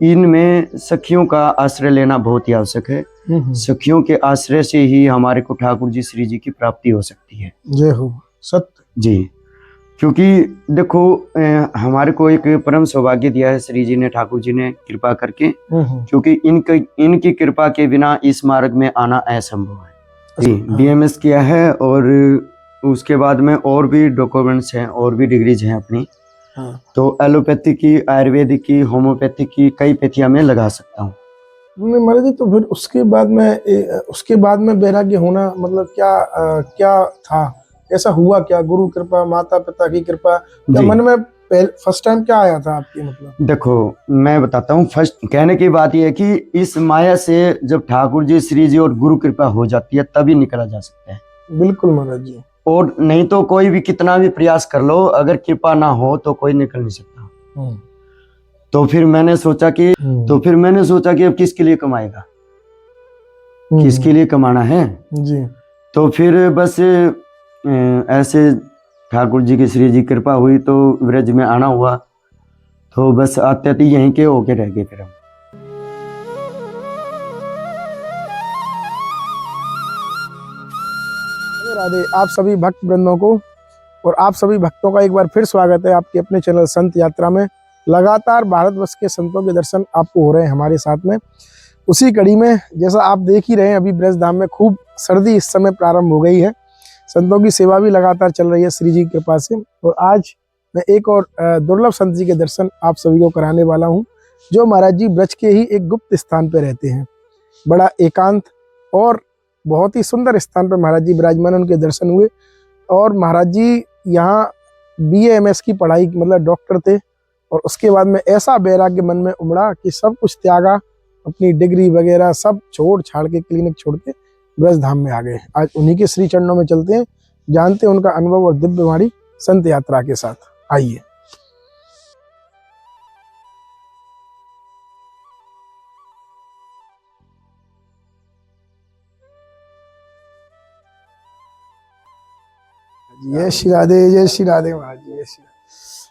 इनमें सखियों का आश्रय लेना बहुत ही आवश्यक है। सखियों के आश्रय से ही हमारे को ठाकुर जी श्री जी की प्राप्ति हो सकती है। जय हो सत्य जी, क्योंकि देखो हमारे को एक परम सौभाग्य दिया है श्री जी ने, ठाकुर जी ने कृपा करके, क्योंकि इनकी कृपा के बिना इस मार्ग में आना असंभव है। जी, बीएमएस किया है और उसके बाद में और भी डॉक्यूमेंट्स हैं और भी डिग्रीज हैं अपनी। तो एलोपैथी की, आयुर्वेदिक की, होम्योपैथी की कई पैथियां में लगा सकता हूँ। महाराज जी, तो फिर उसके बाद में वैराग्य होना मतलब क्या था, ऐसा हुआ क्या? गुरु कृपा, माता पिता की कृपा, क्या मन में फर्स्ट टाइम क्या आया था आपके? मतलब देखो मैं बताता हूँ। फर्स्ट कहने की बात यह है कि इस माया से जब ठाकुर जी श्री जी और गुरु कृपा हो जाती है तभी निकला जा सकता है। बिल्कुल महाराज जी। और नहीं तो कोई भी कितना भी प्रयास कर लो, अगर कृपा ना हो तो कोई निकल नहीं सकता। तो फिर मैंने सोचा कि अब किसके लिए कमाएगा, किसके लिए कमाना है जी। तो फिर बस ऐसे ठाकुर जी की श्री जी कृपा हुई तो ब्रज में आना हुआ। तो बस आते आते यहीं के होके रह गए फिर हम। राधे आप सभी भक्त वृंदों को और आप सभी भक्तों का एक बार फिर स्वागत है आपके अपने चैनल संत यात्रा में। लगातार भारतवर्ष के संतों के दर्शन आपको हो रहे हैं हमारे साथ में। उसी कड़ी में जैसा आप देख ही रहे हैं, अभी ब्रज धाम में खूब सर्दी इस समय प्रारंभ हो गई है। संतों की सेवा भी लगातार चल रही है श्री जी की कृपा से। और आज मैं एक और दुर्लभ संत जी के दर्शन आप सभी को कराने वाला हूँ, जो महाराज जी ब्रज के ही एक गुप्त स्थान पर रहते हैं। बड़ा एकांत और बहुत ही सुंदर स्थान पर महाराज जी विराजमान, उनके दर्शन हुए। और महाराज जी यहाँ BAMS की पढ़ाई मतलब डॉक्टर थे, और उसके बाद में ऐसा वैराग्य मन में उमड़ा कि सब कुछ त्यागा, अपनी डिग्री वगैरह सब छोड़ छाड़ के, क्लिनिक छोड़ के ब्रज धाम में आ गए। आज उन्हीं के श्री चरणों में चलते हैं, जानते हैं उनका अनुभव और दिव्यवाणी संत यात्रा के साथ। आइए। जय श्री राधे, जय श्री राधे महाराज जी, जय श्री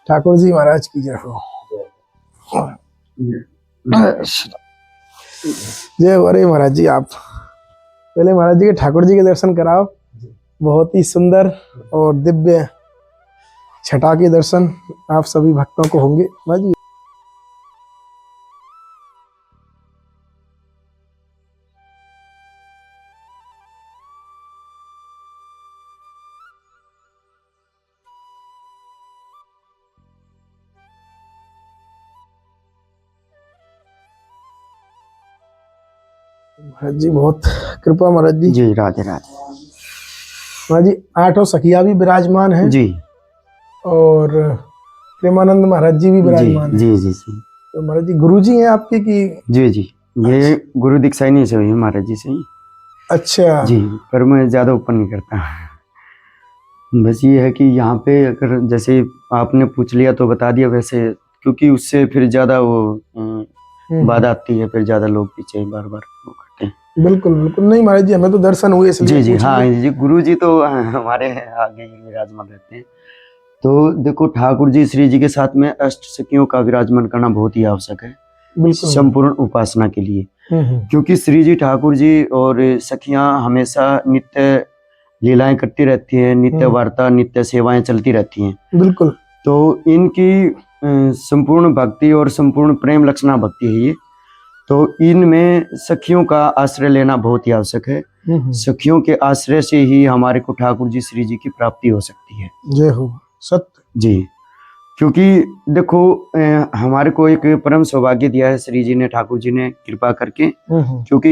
ठाकुर जी महाराज की जय हो। जय हो। अरे महाराज जी, आप पहले महाराज जी के ठाकुर जी के दर्शन कराओ। बहुत ही सुंदर और दिव्य छटा के दर्शन आप सभी भक्तों को होंगे महाराज जी। महाराज जी बहुत कृपा महाराज जी। जी राधे राधे। महाराज जी 8 सखिया भी विराजमान है जी, और प्रेमानंद महाराज जी भी विराजमान है। जी जी जी। तो महाराज जी गुरु जी हैं आपके की? जी जी, ये गुरु दीक्षा नहीं से हुई महाराज जी से ही। अच्छा जी, पर मैं ज्यादा ऊपर नहीं करता। बस ये है कि यहाँ पे अगर जैसे आपने पूछ लिया तो बता दिया वैसे, क्योंकि उससे फिर ज्यादा वो बात आती है, फिर ज्यादा लोग पीछे बार बार वो करते हैं। बिल्कुल बिल्कुल नहीं महाराज जी, हमें तो दर्शन हुए इसलिए। जी जी हाँ जी, गुरु जी तो हमारे आगे ही विराजमान रहते हैं। तो देखो ठाकुर जी श्री जी के साथ में अष्ट सखियों का विराजमान करना बहुत ही आवश्यक है संपूर्ण उपासना के लिए, क्योंकि श्री जी ठाकुर जी और सखियां हमेशा नित्य लीलाएं करती रहती हैं, नित्य वार्ता, नित्य सेवाएं चलती रहती हैं। बिल्कुल। तो इनकी संपूर्ण भक्ति और संपूर्ण प्रेम लक्षणा भक्ति है ये। तो इनमें सखियों का आश्रय लेना बहुत ही आवश्यक है। सखियों के आश्रय से ही हमारे को ठाकुर जी श्री जी की प्राप्ति हो सकती है। जय हो सत्य। जी, क्योंकि देखो हमारे को एक परम सौभाग्य दिया है श्री जी ने, ठाकुर जी ने कृपा करके, क्योंकि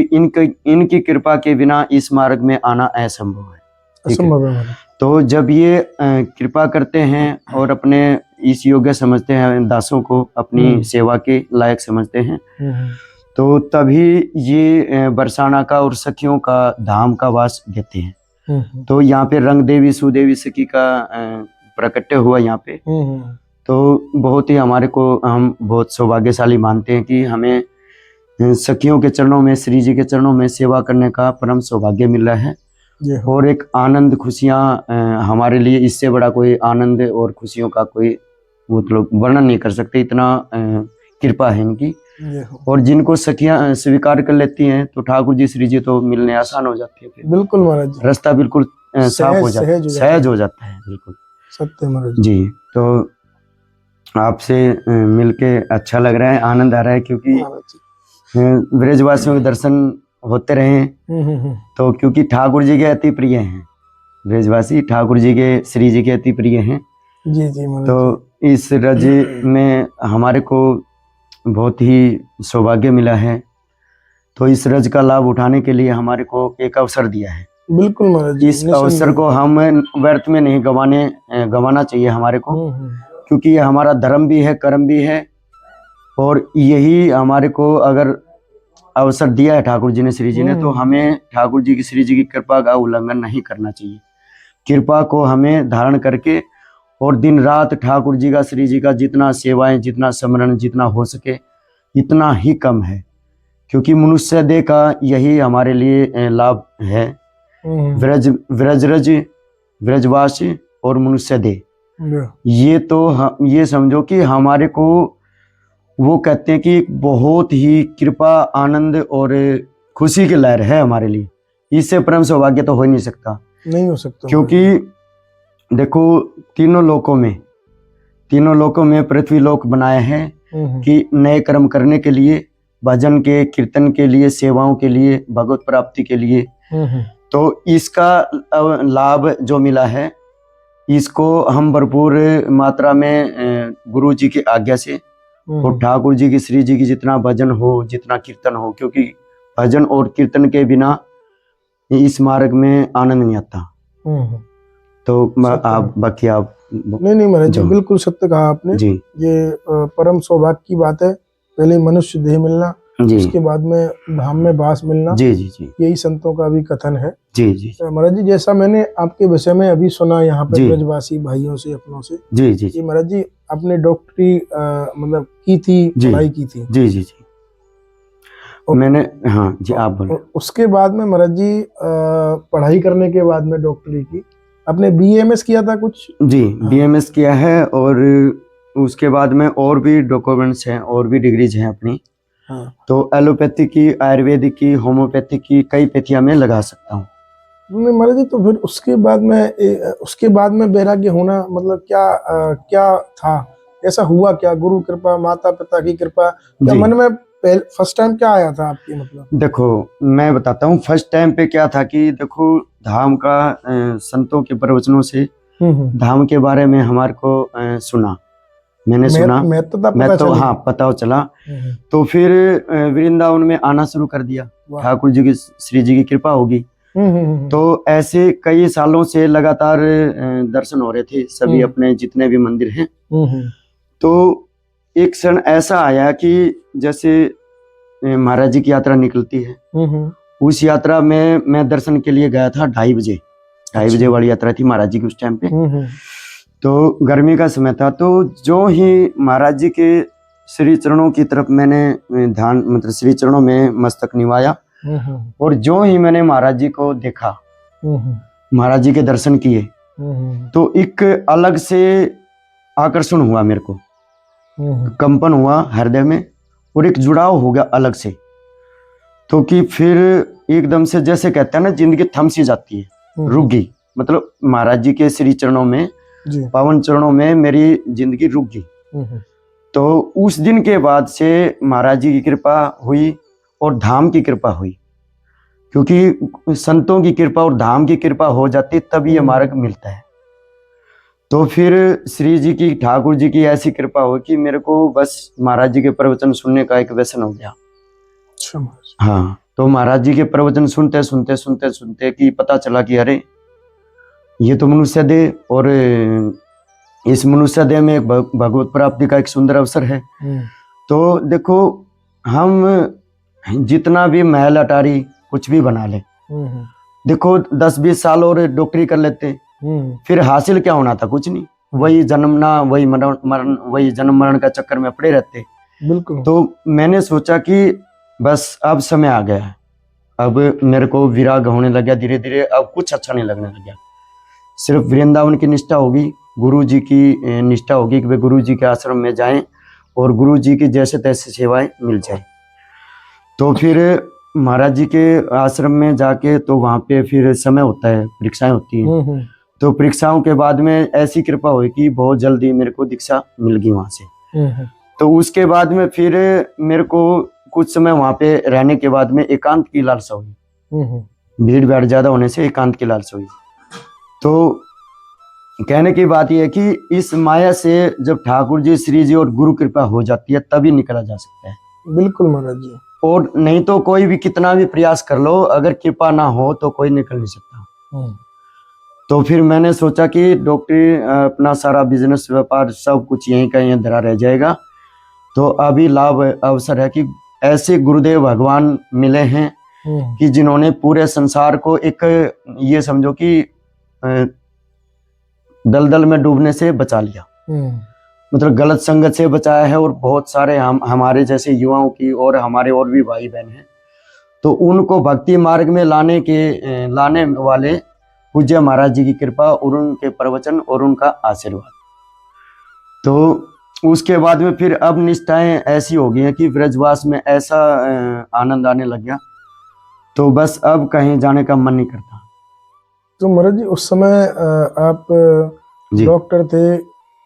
इनकी कृपा के बिना इस मार्ग में आना असंभव है। असंभव है। तो जब ये कृपा करते हैं और अपने इस योग्य समझते हैं, दासों को अपनी सेवा के लायक समझते हैं, तो तभी ये बरसाना का और सखियों का धाम का वास देते हैं। तो यहाँ पे रंग देवी सुदेवी सखी का प्रकट्य हुआ यहाँ पे। तो बहुत ही हमारे को हम बहुत सौभाग्यशाली मानते हैं कि हमें सखियों के चरणों में, श्री जी के चरणों में सेवा करने का परम सौभाग्य मिल रहा है। और एक आनंद, खुशियां, हमारे लिए इससे बड़ा कोई आनंद और खुशियों का कोई मतलब वर्णन नहीं कर सकते। इतना कृपा है इनकी। ये हो। और जिनको सखियां स्वीकार कर लेती हैं तो ठाकुर जी श्री जी तो मिलने आसान हो जाती है, फिर बिल्कुल महाराज जी, रास्ता बिल्कुल साफ हो जाता है, सहज सहज हो जाता है बिल्कुल। सत्य महाराज जी। जी, तो आपसे मिलके अच्छा लग रहा है, आनंद आ रहा है, क्योंकि महाराज जी। ब्रजवासियों के दर्शन होते रहे, तो क्योंकि ठाकुर जी के अति प्रिय हैं ब्रजवासी, ठाकुर जी के श्री जी के अति प्रिय हैं। जी जी महाराज तो इस रज में हमारे को बहुत ही सौभाग्य मिला है, तो इस रज का लाभ उठाने के लिए हमारे को एक अवसर दिया है। जी। बिल्कुल महाराज जी, इस अवसर को हम व्यर्थ में नहीं गंवाना चाहिए हमारे को, क्योंकि ये हमारा धर्म भी है, कर्म भी है, और यही हमारे को अगर अवसर दिया है ठाकुर जी ने, श्री जी ने, तो हमें ठाकुर जी की श्री जी की कृपा का उल्लंघन नहीं करना चाहिए। कृपा को हमें धारण करके और दिन रात ठाकुर जी का श्री जी का जितना सेवाएं, जितना स्मरण, जितना हो सके इतना ही कम है, क्योंकि मनुष्य देह का यही हमारे लिए लाभ है। ब्रजवास और मनुष्य देह, ये तो ये समझो कि हमारे को वो कहते हैं कि बहुत ही कृपा, आनंद और खुशी की लहर है हमारे लिए। इससे परम सौभाग्य तो हो ही नहीं सकता, नहीं हो सकता, क्योंकि देखो तीनों लोकों में पृथ्वी लोक बनाए हैं कि नए कर्म करने के लिए, भजन के, कीर्तन के लिए, सेवाओं के लिए, भगवत प्राप्ति के लिए। तो इसका लाभ जो मिला है, इसको हम भरपूर मात्रा में गुरु जी की आज्ञा से और ठाकुर जी की श्री जी की जितना भजन हो, जितना कीर्तन हो, क्योंकि भजन और कीर्तन के बिना इस मार्ग में आनंद नहीं आता। तो आप बाकी आप नहीं महाराज जी, बिल्कुल सत्य कहा आपने जी। ये परम सौभाग्य की बात है, पहले मनुष्य देह मिलना, उसके बाद में धाम में वास मिलना। जी जी जी, यही संतों का भी कथन है। जी जी महाराज जी, जैसा मैंने आपके विषय में अभी सुना यहाँ पे ब्रजवासी भाइयों से, अपनों से, जी जी जी महाराज जी, आपने डॉक्टरी मतलब की थी, पढ़ाई की थी। जी जी जी, मैंने, हाँ जी आप बोलो। उसके बाद में महाराज जी पढ़ाई करने के बाद में डॉक्टरी की, आपने BAMS किया था कुछ? जी, BAMS किया है, और उसके बाद में और भी डॉक्यूमेंट्स हैं, और भी डिग्रीज हैं अपनी। हाँ। तो एलोपैथी की, आयुर्वेदिक की, होम्योपैथी की, कई पैथियां में लगा सकता हूँ। महाराज जी, तो फिर उसके बाद में वैराग्य होना मतलब क्या था, ऐसा हुआ क्या? गुरु कृपा, माता पिता की कृपा, क्या मन में फर्स्ट टाइम क्या आया था आपके? मतलब देखो मैं बताता हूँ, फर्स्ट टाइम पे क्या था कि देखो धाम का संतों के प्रवचनों से धाम के बारे में हमारे को सुना, मैंने सुना, मैं तो हाँ पता चला। तो फिर वृंदावन में आना शुरू कर दिया, ठाकुर जी की श्री जी की कृपा होगी। तो ऐसे कई सालों से लगातार दर्शन हो रहे थे सभी अपने जितने भी मंदिर हैं। तो एक क्षण ऐसा आया कि जैसे महाराज जी की यात्रा निकलती है, उस यात्रा में मैं दर्शन के लिए गया था 2:30 बजे वाली यात्रा थी महाराज जी की उस टाइम पे। तो गर्मी का समय था, तो जो ही महाराज जी के श्री चरणों की तरफ मैंने ध्यान, मतलब श्री चरणों में मस्तक निवाया, और जो ही मैंने महाराज जी को देखा, महाराज जी के दर्शन किए, तो एक अलग से आकर्षण हुआ मेरे को, कंपन हुआ हृदय में, और एक जुड़ाव हो गया अलग से। तो कि फिर एकदम से जैसे कहते हैं ना, जिंदगी थम सी जाती है, रुक गई, मतलब महाराज जी के श्री चरणों में, पावन चरणों में मेरी जिंदगी रुक गई। तो उस दिन के बाद से महाराज जी की कृपा हुई और धाम की कृपा हुई, क्योंकि संतों की कृपा और धाम की कृपा हो जाती तब ये मार्ग मिलता है। तो फिर श्री जी की, ठाकुर जी की ऐसी कृपा हो कि मेरे को बस महाराज जी के प्रवचन सुनने का एक व्यसन हो गया। हाँ, तो महाराज जी के प्रवचन सुनते सुनते सुनते सुनते कि पता चला कि अरे ये तो मनुष्य देह, और इस मनुष्य देह में एक भगवत प्राप्ति का एक सुंदर अवसर है। तो देखो हम जितना भी महल अटारी कुछ भी बना ले, देखो 10-20 साल और डॉक्टरी कर लेते, फिर हासिल क्या होना था? कुछ नहीं, वही जन्मना, वही मरण, वही जन्म मरण का चक्कर में पड़े रहते। बिल्कुल। तो मैंने सोचा कि बस अब समय आ गया है, अब मेरे को विराग होने लगा धीरे धीरे, अब कुछ अच्छा नहीं लगने लगा। सिर्फ वृंदावन की निष्ठा होगी, गुरु जी की निष्ठा होगी कि वे गुरु जी के आश्रम में जाएं और गुरु जी की जैसे तैसे सेवाएं मिल जाए। तो फिर महाराज जी के आश्रम में जाके तो वहाँ पे फिर समय होता है, परीक्षाएं होती हैं। तो परीक्षाओं के बाद में ऐसी कृपा हुई कि बहुत जल्दी मेरे को दीक्षा मिल गई वहाँ से। तो उसके बाद में फिर मेरे को कुछ समय वहाँ पे रहने के बाद में एकांत की लालसा हुई। भीड़ भाड़ ज्यादा होने से एकांत की लालसा हुई। तो कहने की बात यह है कि इस माया से जब ठाकुर जी, श्री जी और गुरु कृपा हो जाती है तभी निकला जा सकता है। बिल्कुल महाराज जी। और नहीं तो कोई भी कितना भी प्रयास कर लो, अगर कृपा ना हो तो कोई निकल नहीं सकता। तो फिर मैंने सोचा कि डॉक्टरी, अपना सारा बिजनेस, व्यापार सब कुछ यहीं का यहीं धरा रह जाएगा। तो अभी लाभ अवसर है कि ऐसे गुरुदेव भगवान मिले हैं कि जिन्होंने पूरे संसार को एक, ये समझो कि दलदल में डूबने से बचा लिया। मतलब गलत संगत से बचाया है। और बहुत सारे हमारे जैसे युवाओं की और हमारे और भी भाई बहन हैं, तो उनको भक्ति मार्ग में लाने वाले पूज्य महाराज जी की कृपा और उनके प्रवचन और उनका आशीर्वाद। तो उसके बाद में फिर अब निष्ठाएं ऐसी हो गई हैं कि ब्रजवास में ऐसा आनंद आने लग गया, तो बस अब कहीं जाने का मन नहीं करता। तो महाराज जी उस समय आप डॉक्टर थे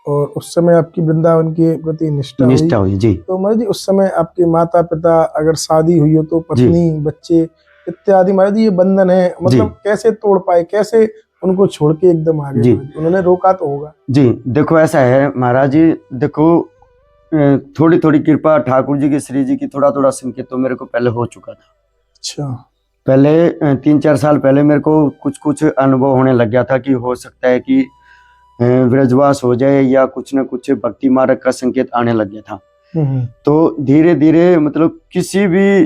और उस समय आपकी वृंदावन के प्रति निष्ठा हुई जी। तो महाराज जी उस समय आपके माता पिता, अगर शादी हुई हो तो पत्नी, बच्चे इत्यादि, महाराज जी ये बंधन है, मतलब कैसे तोड़ पाए, कैसे उनको छोड़ के एकदम आ गए? उन्होंने रोका तो होगा जी। देखो ऐसा है महाराज जी, देखो थोड़ी थोड़ी कृपा ठाकुर जी की, श्री जी की, थोड़ा थोड़ा संकेत तो मेरे को पहले हो चुका था। अच्छा। पहले 3-4 साल पहले मेरे को कुछ कुछ अनुभव होने लग गया था कि हो सकता है कि ब्रजवास हो जाए या कुछ न कुछ भक्ति मार्ग का संकेत आने लग गया था। तो धीरे धीरे मतलब किसी भी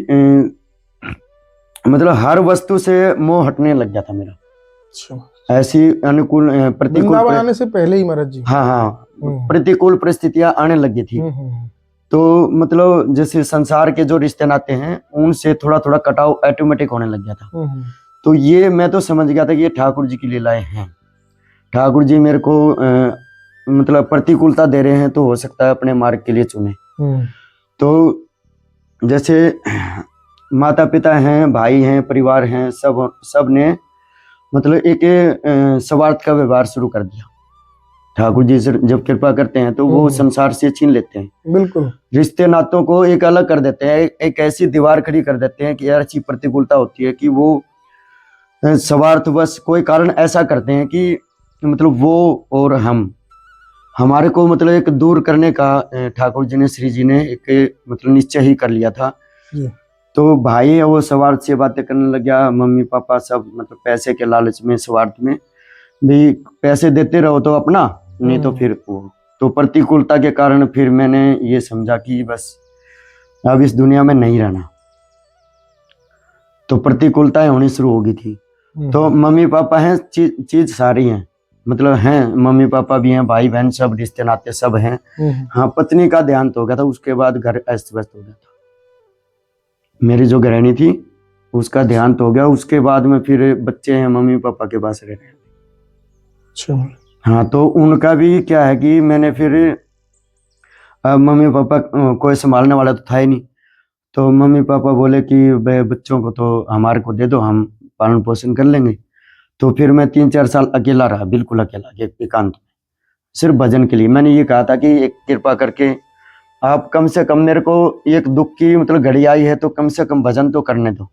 मतलब हर वस्तु से मोह हटने लग गया था मेरा। अच्छा। ऐसी अनुकूल प्रतिकूल आने से पहले ही महाराज जी? हाँ, प्रतिकूल परिस्थितियां आने लगी थी। तो मतलब जैसे संसार के जो रिश्ते नाते हैं उनसे थोड़ा थोड़ा कटाव ऑटोमेटिक होने लग गया था। तो ये मैं तो समझ गया था कि ये ठाकुर जी की लीलाएं हैं। ठाकुर जी मेरे को मतलब प्रतिकूलता दे रहे हैं, तो हो सकता है अपने मार्ग के लिए चुने। तो जैसे माता पिता हैं, भाई हैं, परिवार हैं, सब ने मतलब एक स्वार्थ का व्यवहार शुरू कर दिया। ठाकुर जी से जब कृपा करते हैं तो वो संसार से छीन लेते हैं। बिल्कुल। रिश्ते नातों को एक अलग कर देते हैं, एक ऐसी दीवार खड़ी कर देते हैं कि यार अच्छी प्रतिकूलता होती है कि वो स्वार्थवश कोई कारण ऐसा करते हैं कि मतलब वो और हमारे को मतलब एक दूर करने का ठाकुर जी ने, श्री जी ने एक मतलब निश्चय ही कर लिया था। तो भाई है वो स्वार्थ से बातें करने लग गया, मम्मी पापा सब मतलब पैसे के लालच में, स्वार्थ में भी पैसे देते रहो तो अपना, नहीं तो फिर वो। तो प्रतिकूलता के कारण फिर मैंने ये समझा कि बस अब इस दुनिया में नहीं रहना। तो प्रतिकूलताएं होनी शुरू हो गई थी। तो मम्मी पापा हैं, चीज सारी हैं, मतलब हैं, मम्मी पापा भी हैं, भाई बहन सब, रिश्ते नाते सब हैं। हाँ, पत्नी का देहांत हो गया था, उसके बाद घर अस्त व्यस्त हो गया था। मेरी जो गृहिणी थी उसका देहांत हो गया, उसके बाद में फिर बच्चे हैं, मम्मी पापा के पास रह रहे हैं। अच्छा। हाँ, तो उनका भी क्या है कि मैंने फिर मम्मी पापा कोई संभालने वाला तो था ही नहीं। तो मम्मी पापा बोले कि बच्चों को तो हमारे को दे दो, हम पालन पोषण कर लेंगे। तो फिर मैं 3-4 साल अकेला रहा, बिल्कुल अकेला, एकांत में, सिर्फ भजन के लिए। मैंने ये कहा था कि एक कृपा करके आप कम से कम मेरे को एक दुख की मतलब घड़ी आई है तो कम से कम भजन तो करने दो,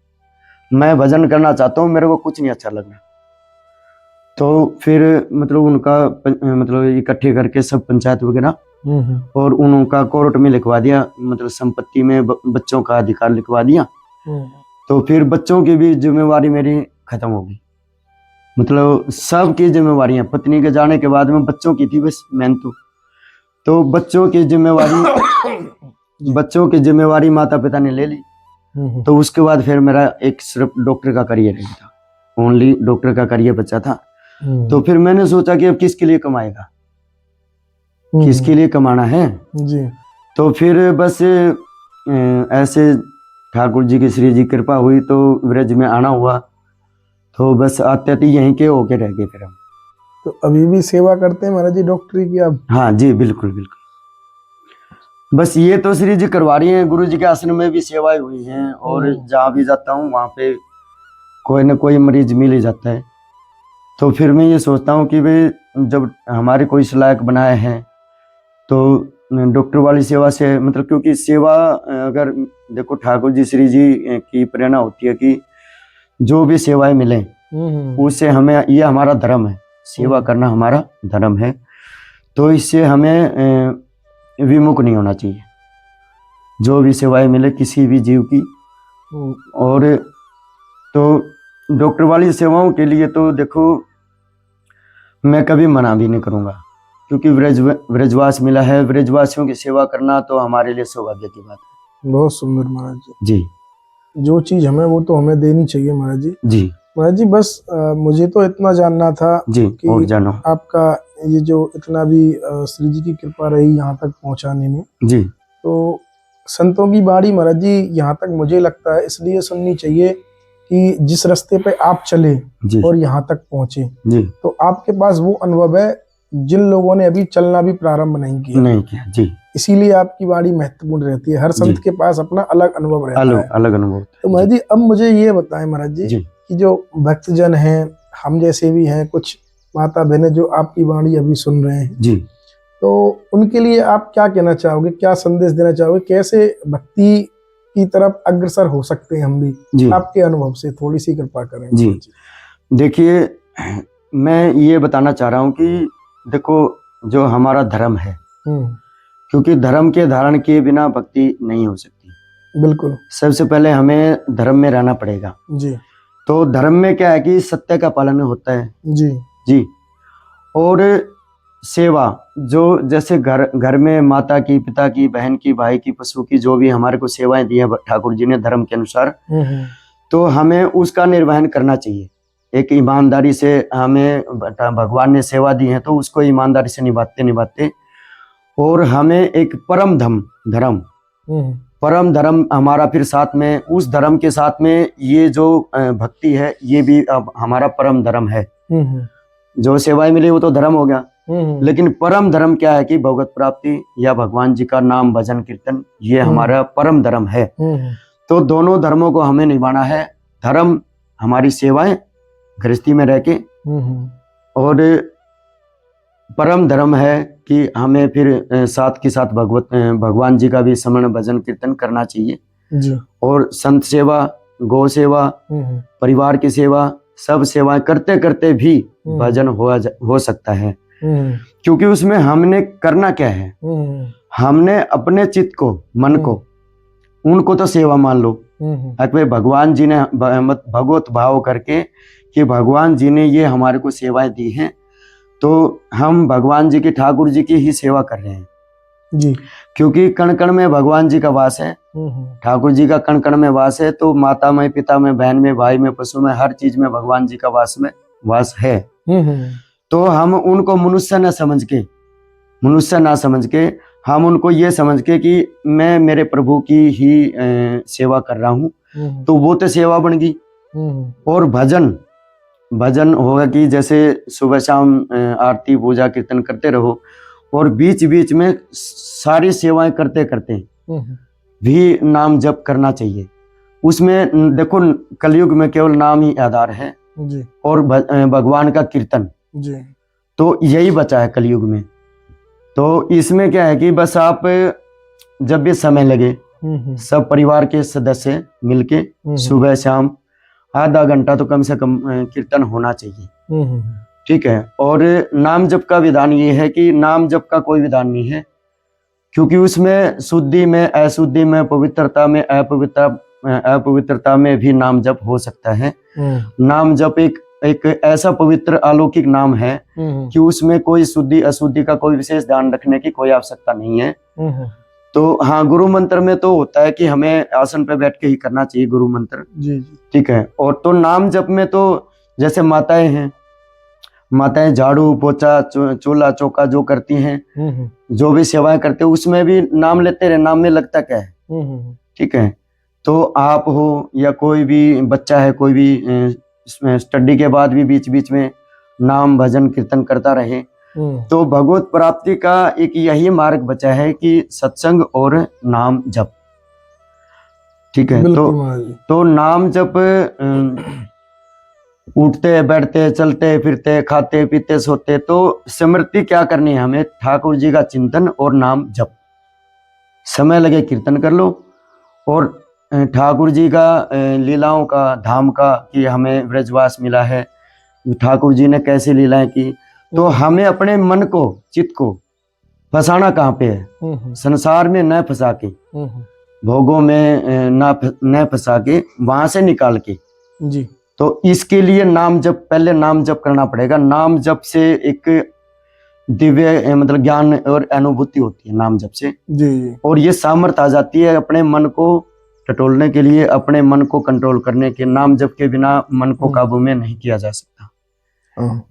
मैं भजन करना चाहता हूँ, मेरे को कुछ नहीं अच्छा लग रहा। तो फिर मतलब उनका मतलब इकट्ठे करके सब पंचायत वगैरह और उनका कोर्ट में लिखवा दिया, मतलब संपत्ति में बच्चों का अधिकार लिखवा दिया। तो फिर बच्चों की भी जिम्मेवारी मेरी खत्म हो गई, मतलब सबकी जिम्मेवारियां पत्नी के जाने के बाद में बच्चों की थी बस मेन। तो बच्चों की जिम्मेवारी माता पिता ने ले ली। तो उसके बाद फिर मेरा एक सिर्फ डॉक्टर का करियर ही था, ओनली डॉक्टर का करियर बचा था। तो फिर मैंने सोचा कि अब किसके लिए कमाएगा, किसके लिए कमाना है जी। तो फिर बस ऐसे ठाकुर जी की, श्री जी कृपा हुई तो ब्रज में आना हुआ। तो बस आते आते यहीं के होके रह गए फिर हम। तो अभी भी सेवा करते हैं महाराज जी डॉक्टरी की आप? हाँ जी, बिल्कुल बिल्कुल। बस ये तो श्री जी करवा रही हैं। गुरु जी के आश्रम में भी सेवाएं हुई हैं और जहाँ भी जाता हूँ वहाँ पे कोई ना कोई मरीज मिल ही जाता है। तो फिर मैं ये सोचता हूँ कि भाई जब हमारे कोई इस लायक बनाए हैं तो डॉक्टर वाली सेवा से, मतलब क्योंकि सेवा अगर देखो ठाकुर जी श्री जी की प्रेरणा होती है कि जो भी सेवाएं मिले उससे हमें, ये हमारा धर्म है, सेवा करना हमारा धर्म है, तो इससे हमें विमुख नहीं होना चाहिए। जो भी सेवाएं मिले किसी भी जीव की, और तो डॉक्टर वाली सेवाओं के लिए तो देखो मैं कभी मना भी नहीं करूँगा, क्योंकि ब्रजवास मिला है। ब्रजवासियों की सेवा करना तो हमारे लिए सौभाग्य की बात है। बहुत सुंदर महाराज जी। जी, जो चीज हमें वो तो हमें देनी चाहिए महाराज जी। जी महाराज जी बस मुझे तो इतना जानना था जी, कि और जानो आपका ये जो इतना भी श्री जी की कृपा रही यहाँ तक पहुँचाने में, जी, तो संतों की बाणी महाराज जी यहाँ तक मुझे लगता है इसलिए सुननी चाहिए कि जिस रास्ते पे आप चले जी, और यहाँ तक पहुँचे, जी, तो आपके पास वो अनुभव है जिन लोगों ने अभी चलना भी प्रारंभ नहीं किया। जी, इसीलिए आपकी वाणी महत्वपूर्ण रहती है। हर संत के पास अपना अलग अनुभव रहता है। अलग अनुभव। तो महाराज जी अब मुझे ये बताएं महाराज जी कि जो भक्तजन हैं, हम जैसे भी हैं, कुछ माता बहनें जो आपकी वाणी अभी सुन रहे हैं जी, तो उनके लिए आप क्या कहना चाहोगे, क्या संदेश देना चाहोगे, कैसे भक्ति की तरफ अग्रसर हो सकते हैं हम भी? जी, आपके अनुभव से थोड़ी सी कृपा करें। जी, देखिए मैं ये बताना चाह रहा हूँ कि देखो जो हमारा धर्म है, क्योंकि धर्म के धारण किए बिना भक्ति नहीं हो सकती। बिल्कुल। सबसे पहले हमें धर्म में रहना पड़ेगा। जी तो धर्म में क्या है कि सत्य का पालन होता है। जी जी, और सेवा, जो जैसे घर में माता की, पिता की, बहन की, भाई की, पशु की, जो भी हमारे को सेवाएं दी है ठाकुर जी ने धर्म के अनुसार, तो हमें उसका निर्वहन करना चाहिए। एक ईमानदारी से हमें भगवान ने सेवा दी है तो उसको ईमानदारी से निभाते, और हमें एक परम धर्म हमारा फिर साथ में, उस धर्म के साथ में ये जो भक्ति है ये भी अब हमारा परम धर्म है। जो सेवाएं मिली वो तो धर्म हो गया, लेकिन परम धर्म क्या है कि भगवत प्राप्ति या भगवान जी का नाम भजन कीर्तन, ये हमारा परम धर्म है। तो दोनों धर्मों को हमें निभाना है। धर्म हमारी सेवाएं गृहस्थी में रह के, और परम धर्म है कि हमें फिर साथ के साथ भगवान जी का भी स्मरण भजन कीर्तन करना चाहिए जी। और संत सेवा, गौ सेवा, परिवार की सेवा, सब सेवाएं करते करते भी भजन हो सकता है। क्योंकि उसमें हमने करना क्या है, हमने अपने चित्त को, मन को, उनको तो सेवा मान लो। अगर भगवान जी ने भगवत भाव करके कि भगवान जी ने ये हमारे को सेवाएं दी हैं, तो हम भगवान जी की, ठाकुर जी की ही सेवा कर रहे हैं जी। क्योंकि कण कण में भगवान जी का वास है, ठाकुर जी का कण कण में वास है। तो माता में, पिता में, बहन में, भाई में, पशु में, हर चीज में भगवान जी का वास है। तो हम उनको मनुष्य ना समझ के हम उनको ये समझ के कि मैं मेरे प्रभु की ही सेवा कर रहा हूँ, तो वो तो सेवा बन गई। और भजन होगा कि जैसे सुबह शाम आरती, पूजा, कीर्तन करते रहो, और बीच बीच में सारी सेवाएं करते करते भी नाम जप करना चाहिए। उसमें देखो कलयुग में केवल नाम ही आधार है जी। और भगवान का कीर्तन जी। तो यही बचा है कलयुग में। तो इसमें क्या है कि बस आप जब भी समय लगे सब परिवार के सदस्य मिलके सुबह शाम आधा घंटा तो कम से कम कीर्तन होना चाहिए। ठीक है। और नाम जप का विधान ये है कि नाम जप का कोई विधान नहीं है, क्योंकि उसमें शुद्धि में, अशुद्धि में, पवित्रता में, अपवित्रता में भी नाम जप हो सकता है। नाम जप एक ऐसा पवित्र अलौकिक नाम है कि उसमें कोई शुद्धि अशुद्धि का कोई विशेष ध्यान रखने की कोई आवश्यकता नहीं है। तो हाँ, गुरु मंत्र में तो होता है कि हमें आसन पे बैठ के ही करना चाहिए गुरु मंत्र। जी। ठीक है। और तो नाम जप में तो जैसे माताएं हैं, माताएं झाड़ू पोछा चूल्हा चौका जो करती हैं, जो भी सेवाएं करते हैं, उसमें भी नाम लेते रहे। नाम में लगता क्या है? ठीक है। तो आप हो या कोई भी बच्चा है, कोई भी स्टडी के बाद भी बीच बीच में नाम भजन कीर्तन करता रहे, तो भगवत प्राप्ति का एक यही मार्ग बचा है कि सत्संग और नाम जप। ठीक है, बिल्कुल महाराज जी। तो नाम जप उठते बैठते चलते फिरते खाते पीते सोते, तो स्मृति क्या करनी है हमें? ठाकुर जी का चिंतन और नाम जप। समय लगे कीर्तन कर लो, और ठाकुर जी का लीलाओं का, धाम का, कि हमें व्रजवास मिला है, ठाकुर जी ने कैसे लीलाएं की, तो हमें अपने मन को, चित्त को फंसाना कहाँ पे है? संसार में न फंसा के, भोगों में न फंसा के, वहां से निकाल के जी। तो इसके लिए नाम जप, पहले नाम जप करना पड़ेगा। नाम जप से एक दिव्य मतलब ज्ञान और अनुभूति होती है नाम जप से, जी। और ये सामर्थ्य आ जाती है अपने मन को टटोलने के लिए, अपने मन को कंट्रोल करने के। नाम जप के बिना मन को काबू में नहीं किया जा सकता।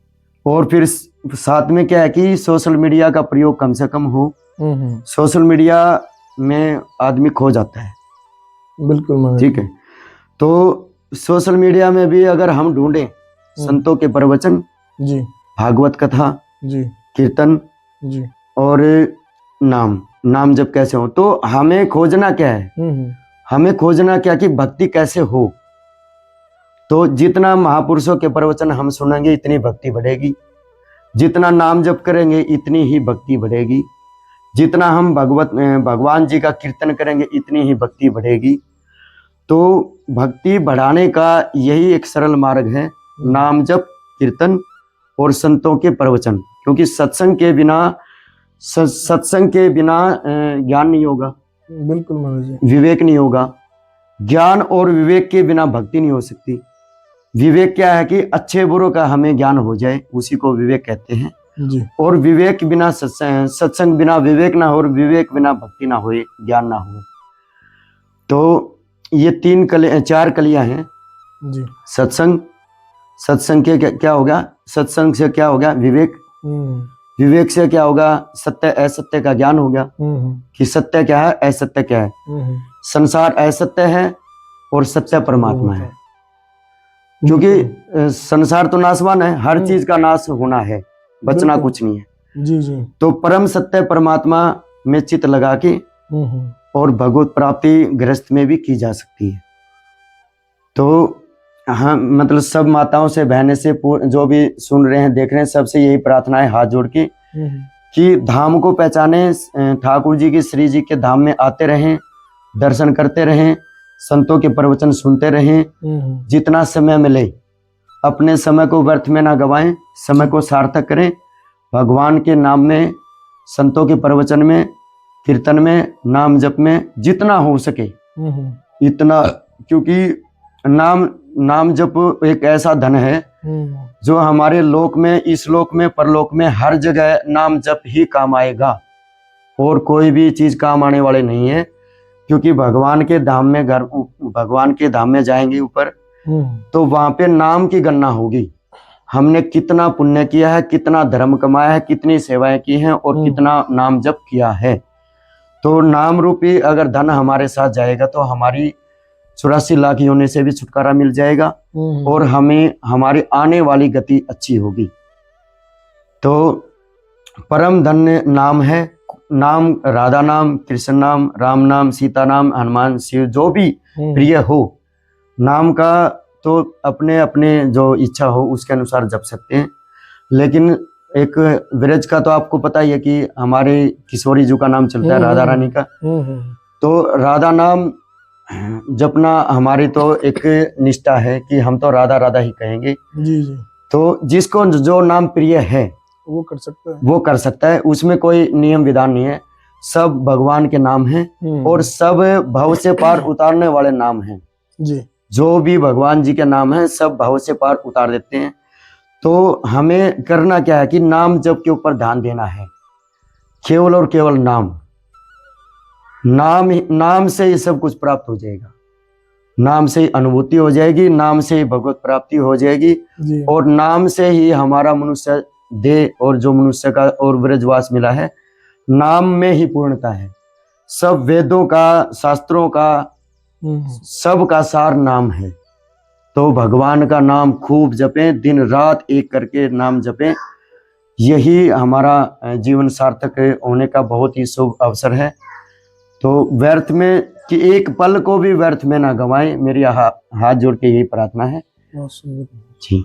और फिर साथ में क्या है कि सोशल मीडिया का प्रयोग कम से कम हो। सोशल मीडिया में आदमी खो जाता है। बिल्कुल, ठीक है, तो सोशल मीडिया में भी अगर हम ढूंढें संतों के प्रवचन जी, भागवत कथा जी, कीर्तन जी, और नाम जप कैसे हो, तो हमें खोजना क्या है? हमें खोजना क्या कि भक्ति कैसे हो। तो जितना महापुरुषों के प्रवचन हम सुनेंगे इतनी भक्ति बढ़ेगी, जितना नाम जप करेंगे इतनी ही भक्ति बढ़ेगी, जितना हम भगवान जी का कीर्तन करेंगे इतनी ही भक्ति बढ़ेगी। तो भक्ति बढ़ाने का यही एक सरल मार्ग है, नाम जप कीर्तन और संतों के प्रवचन। क्योंकि सत्संग के बिना ज्ञान नहीं होगा, बिल्कुल महाराज जी, विवेक नहीं होगा। ज्ञान और विवेक के बिना भक्ति नहीं हो सकती। विवेक क्या है कि अच्छे बुरों का हमें ज्ञान हो जाए, उसी को विवेक कहते हैं। जी, और विवेक बिना सत्संग बिना विवेक ना हो, और विवेक बिना भक्ति ना हो, ज्ञान ना हो। तो ये चार कलियां हैं जी। सत्संग के क्या होगा? सत्संग से क्या होगा? विवेक। विवेक से क्या होगा? सत्य असत्य का ज्ञान हो गया, कि सत्य क्या है, असत्य क्या है। संसार असत्य है और सत्य परमात्मा है। क्योंकि संसार तो नाशवान है, हर चीज का नाश होना है, बचना कुछ नहीं है। जी, जी। तो परम सत्य परमात्मा में चित्त लगा के और भगवत प्राप्ति गृहस्थ में भी की जा सकती है। तो हाँ, मतलब सब माताओं से, बहने से, जो भी सुन रहे हैं देख रहे हैं, सबसे यही प्रार्थना है हाथ जोड़ के कि धाम को पहचाने, ठाकुर जी की, श्री जी के धाम में आते रहें, दर्शन करते रहें, संतों के प्रवचन सुनते रहें। जितना समय मिले अपने समय को व्यर्थ में ना गवाएं, समय को सार्थक करें। भगवान के नाम में, संतों के प्रवचन में, कीर्तन में, नाम जप में जितना हो सके इतना, क्योंकि नाम जप एक ऐसा धन है जो हमारे लोक में, इस लोक में, परलोक में हर जगह नाम जप ही काम आएगा, और कोई भी चीज काम आने वाले नहीं है। क्योंकि भगवान के धाम में जाएंगे ऊपर, तो वहां पे नाम की गणना होगी। हमने कितना पुण्य किया है, कितना धर्म कमाया है, कितनी सेवाएं की हैं, और कितना नाम जप किया है। तो नाम रूपी अगर धन हमारे साथ जाएगा तो हमारी 84 लाख योनि से भी छुटकारा मिल जाएगा, और हमें हमारी आने वाली गति अच्छी होगी। तो परम धन्य नाम है। नाम, राधा नाम, कृष्ण नाम, राम नाम, सीता नाम, हनुमान, शिव, जो भी प्रिय हो नाम का, तो अपने अपने जो इच्छा हो उसके अनुसार जप सकते हैं। लेकिन एक विरज का तो आपको पता ही है कि हमारे किशोरी जी का नाम चलता है, राधा रानी का। तो राधा नाम जपना हमारी तो एक निष्ठा है कि हम तो राधा राधा ही कहेंगे। जी, जी। तो जिसको जो नाम प्रिय है वो कर सकता है, वो कर सकता है, उसमें कोई नियम विधान नहीं है। सब भगवान के नाम हैं और सब भव से पार उतारने वाले नाम हैं जी। जो भी भगवान जी के नाम हैं सब भव से पार उतार देते हैं। तो हमें करना क्या है कि नाम जप के ऊपर ध्यान देना है, केवल और केवल नाम से ही सब कुछ प्राप्त हो जाएगा, नाम से ही अनुभूति हो जाएगी, नाम से ही भगवत प्राप्ति हो जाएगी जी। और नाम से ही हमारा मनुष्य देह और जो मनुष्य का और ब्रजवास मिला है, नाम में ही पूर्णता है। सब वेदों का, शास्त्रों का, सब का सार नाम है। तो भगवान का नाम खूब जपें, दिन रात एक करके नाम जपें, यही हमारा जीवन सार्थक होने का बहुत ही शुभ अवसर है। तो व्यर्थ में कि एक पल को भी व्यर्थ में ना गंवाएं, मेरी हाथ जोड़ के यही प्रार्थना है। बहुत सुंदर जी,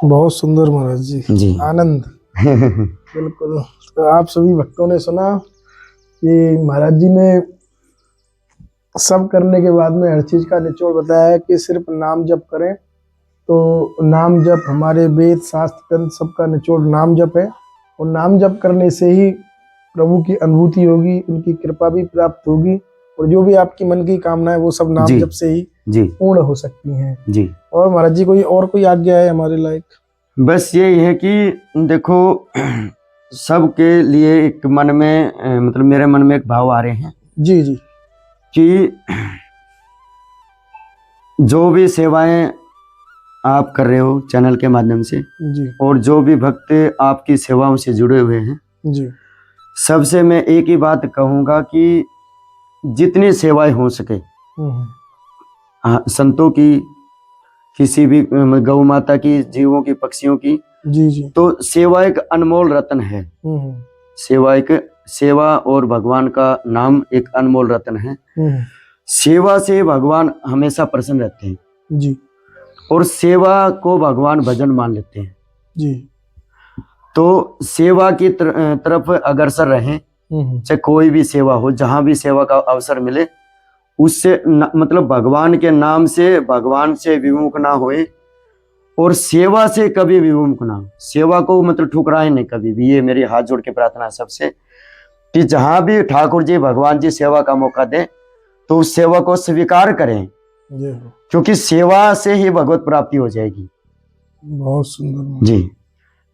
बहुत सुंदर महाराज जी। जी। आनंद। बिल्कुल। तो आप सभी भक्तों ने सुना कि महाराज जी ने सब करने के बाद में हर चीज का निचोड़ बताया है कि सिर्फ नाम जप करें। तो नाम जप, हमारे वेद शास्त्र ग्रंथ सबका निचोड़ नाम जप है, और नाम जप करने से ही प्रभु की अनुभूति होगी, उनकी कृपा भी प्राप्त होगी, और जो भी आपकी मन की कामना है वो सब नाम जी, जप से ही जी, पूर्ण हो सकती हैं। जी। और महाराज जी कोई आज्ञा है हमारे लायक? बस यही है कि देखो, सबके लिए एक मन में मतलब मेरे मन में एक भाव आ रहे हैं जी जी। कि जो भी सेवाएं आप कर रहे हो चैनल के माध्यम से, जी और जो भी भक्त आपकी सेवाओं से जुड़े हुए हैं, जी। सबसे मैं एक ही बात कहूँगा कि जितनी सेवाएं हो सके, संतों की, किसी भी गौ माता की, जीवों की, पक्षियों की, जी जी। तो सेवा एक अनमोल रत्न है। सेवा और भगवान का नाम एक अनमोल रत्न है। सेवा से भगवान हमेशा प्रसन्न रहते हैं जी। और सेवा को भगवान भजन मान लेते हैं जी। तो सेवा की तरफ अग्रसर रहें, चाहे कोई भी सेवा हो, जहां भी सेवा का अवसर मिले, उससे मतलब भगवान के नाम से, भगवान से विमुख ना होए, और सेवा से कभी विमुख ना हो। सेवा को मतलब ठुकराए नहीं कभी भी। ये मेरी हाथ जोड़ के प्रार्थना है सबसे कि जहां भी ठाकुर जी, भगवान जी सेवा का मौका दें तो उस सेवा को स्वीकार करें, क्योंकि सेवा से ही भगवत प्राप्ति हो जाएगी। बहुत सुंदर जी।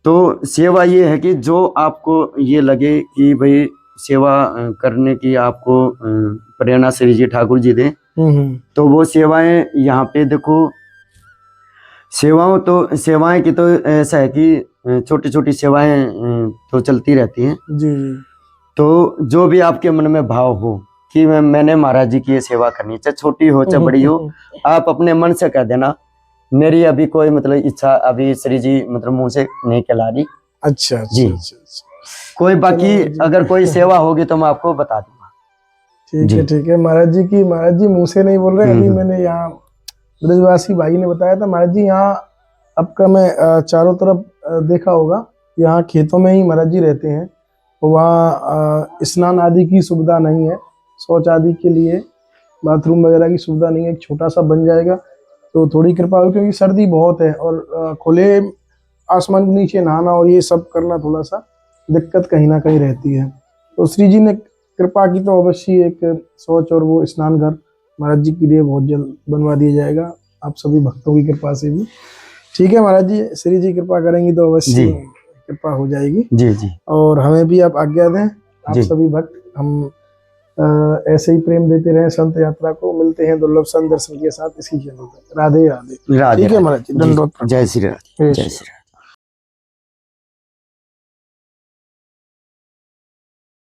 तो सेवा ये है कि जो आपको ये लगे कि भाई सेवा करने की आपको प्रेरणा श्री जी ठाकुर जी दें, तो वो सेवाएं यहाँ पे देखो, सेवाएं की तो ऐसा है कि छोटी छोटी सेवाएं तो चलती रहती हैं। जी जी। तो जो भी आपके मन में भाव हो कि मैंने महाराज जी की ये सेवा करनी, चाहे छोटी हो चाहे बड़ी हो, आप अपने मन से कह देना, मेरी अभी कोई मतलब इच्छा अभी श्री जी मतलब मुंह से नहीं कहला रही। अच्छा जी। अच्छा। कोई बाकी अगर कोई सेवा होगी तो मैं आपको बता दूंगा। ठीक है। महाराज जी मुंह से नहीं बोल रहे। अभी मैंने यहाँ ब्रजवासी भाई ने बताया था, महाराज जी यहाँ आपका मैं चारों तरफ देखा होगा, यहाँ खेतों में ही महाराज जी रहते हैं, वहाँ स्नान आदि की सुविधा नहीं है, शौच आदि के लिए बाथरूम वगैरह की सुविधा नहीं है। एक छोटा सा बन जाएगा तो थोड़ी कृपा हो, क्योंकि सर्दी बहुत है और खुले आसमान के नीचे नहाना और ये सब करना थोड़ा सा दिक्कत कहीं ना कहीं रहती है। तो श्री जी ने कृपा की तो अवश्य एक शौच और वो स्नान घर महाराज जी के लिए बहुत जल्द बनवा दिया जाएगा, आप सभी भक्तों की कृपा से भी। ठीक है महाराज जी, श्री जी कृपा करेंगी तो अवश्य कृपा हो जाएगी। जी जी। और हमें भी आप आज्ञा दें, आप सभी भक्त हम ऐसे ही प्रेम देते रहे संत यात्रा को। मिलते हैं दुर्लभ संत दर्शन के साथ इसी चैनल पर। राधे राधे। ठीक है महाराज जी, दंडवत। जय श्री राधे। जय श्री राधे।